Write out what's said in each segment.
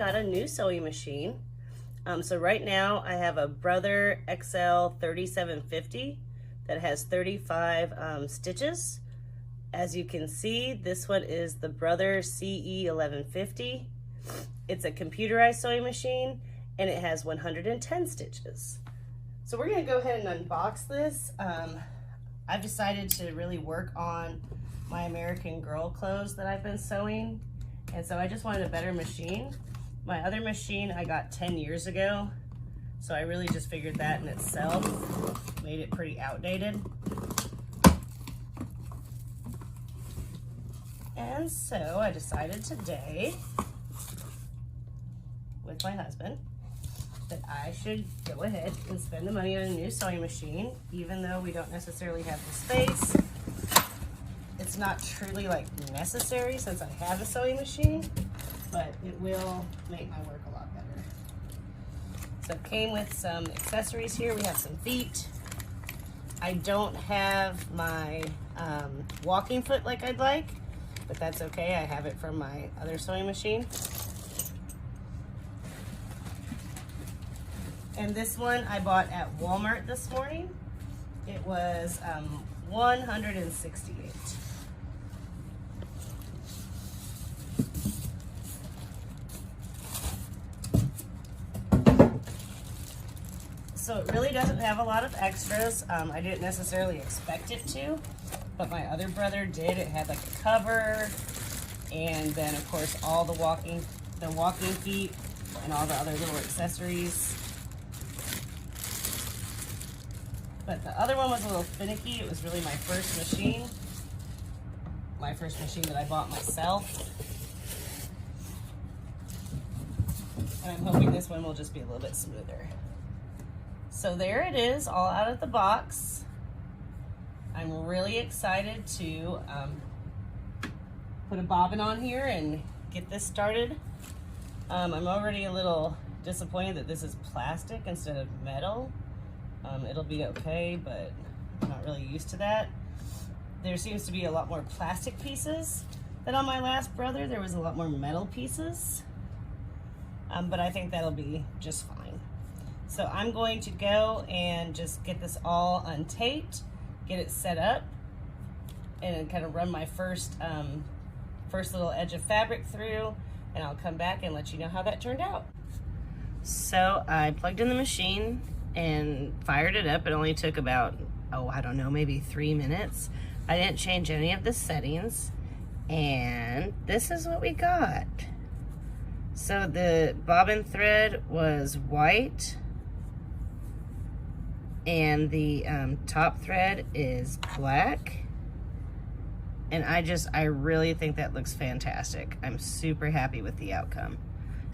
got a new sewing machine. So right now I have a Brother CE1150 that has 35 stitches. As you can see, this one is the Brother CE1150. It's a computerized sewing machine and it has 110 stitches. So we're gonna go ahead and unbox this. I've decided to really work on my American Girl clothes that I've been sewing. And so I just wanted a better machine. My other machine I got 10 years ago. So I really just figured that in itself made it pretty outdated. And so I decided today with my husband that I should go ahead and spend the money on a new sewing machine, even though we don't necessarily have the space. It's not truly like necessary since I have a sewing machine, but it will make my work a lot better. So it came with some accessories here. We have some feet. I don't have my walking foot like I'd like, but that's okay. I have it from my other sewing machine. And this one I bought at Walmart this morning. It was $168. So it really doesn't have a lot of extras. I didn't necessarily expect it to, but my other brother did. It had like a cover, and then of course all the walking feet and all the other little accessories. But the other one was a little finicky. It was really my first machine that I bought myself. And I'm hoping this one will just be a little bit smoother. So there it is, all out of the box. I'm really excited to put a bobbin on here and get this started. I'm already a little disappointed that this is plastic instead of metal. It'll be okay, but I'm not really used to that. There seems to be a lot more plastic pieces than on my last brother. There was a lot more metal pieces, but I think that'll be just fine. So I'm going to go and just get this all untaped, get it set up, and then kind of run my first little edge of fabric through, and I'll come back and let you know how that turned out. So I plugged in the machine and fired it up. It only took about, I don't know, maybe 3 minutes. I didn't change any of the settings, and this is what we got. So the bobbin thread was white, and the top thread is black, and I really think that looks fantastic. I'm super happy with the outcome.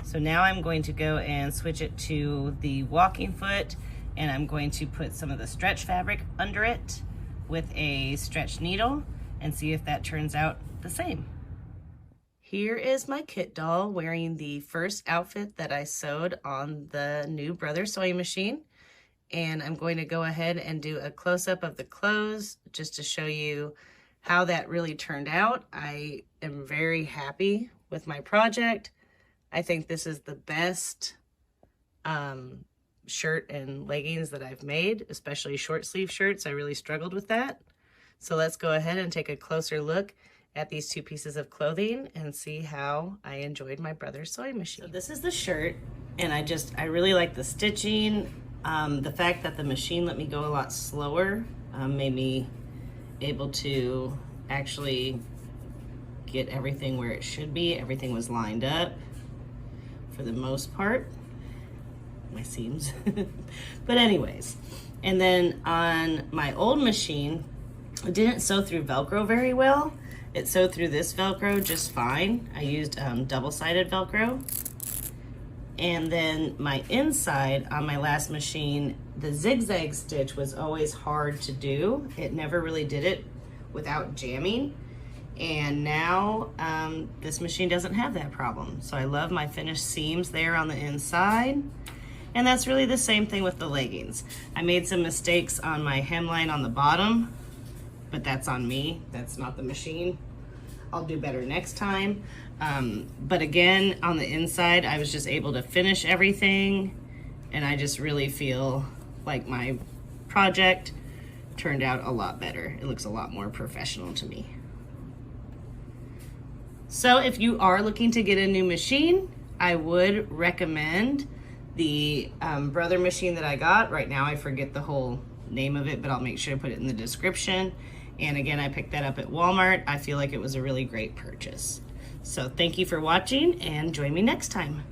So now I'm going to go and switch it to the walking foot, and I'm going to put some of the stretch fabric under it with a stretch needle and see if that turns out the same. Here is my kit doll wearing the first outfit that I sewed on the new Brother sewing machine. And I'm going to go ahead and do a close-up of the clothes just to show you how that really turned out. I am very happy with my project. I think this is the best shirt and leggings that I've made, especially short sleeve shirts. I really struggled with that. So let's go ahead and take a closer look at these two pieces of clothing and see how I enjoyed my Brother's sewing machine. So this is the shirt, and I really like the stitching. The fact that the machine let me go a lot slower made me able to actually get everything where it should be. Everything was lined up for the most part, my seams. But anyways, and then on my old machine, it didn't sew through Velcro very well. It sewed through this Velcro just fine. I used double-sided Velcro. And then my inside on my last machine, the zigzag stitch was always hard to do. It never really did it without jamming. And now this machine doesn't have that problem. So I love my finished seams there on the inside. And that's really the same thing with the leggings. I made some mistakes on my hemline on the bottom, but that's on me. That's not the machine. I'll do better next time. But again, on the inside, I was just able to finish everything, and I just really feel like my project turned out a lot better. It looks a lot more professional to me. So if you are looking to get a new machine, I would recommend the Brother machine that I got. Right now I forget the whole name of it, but I'll make sure to put it in the description. And again, I picked that up at Walmart. I feel like it was a really great purchase. So thank you for watching, and join me next time.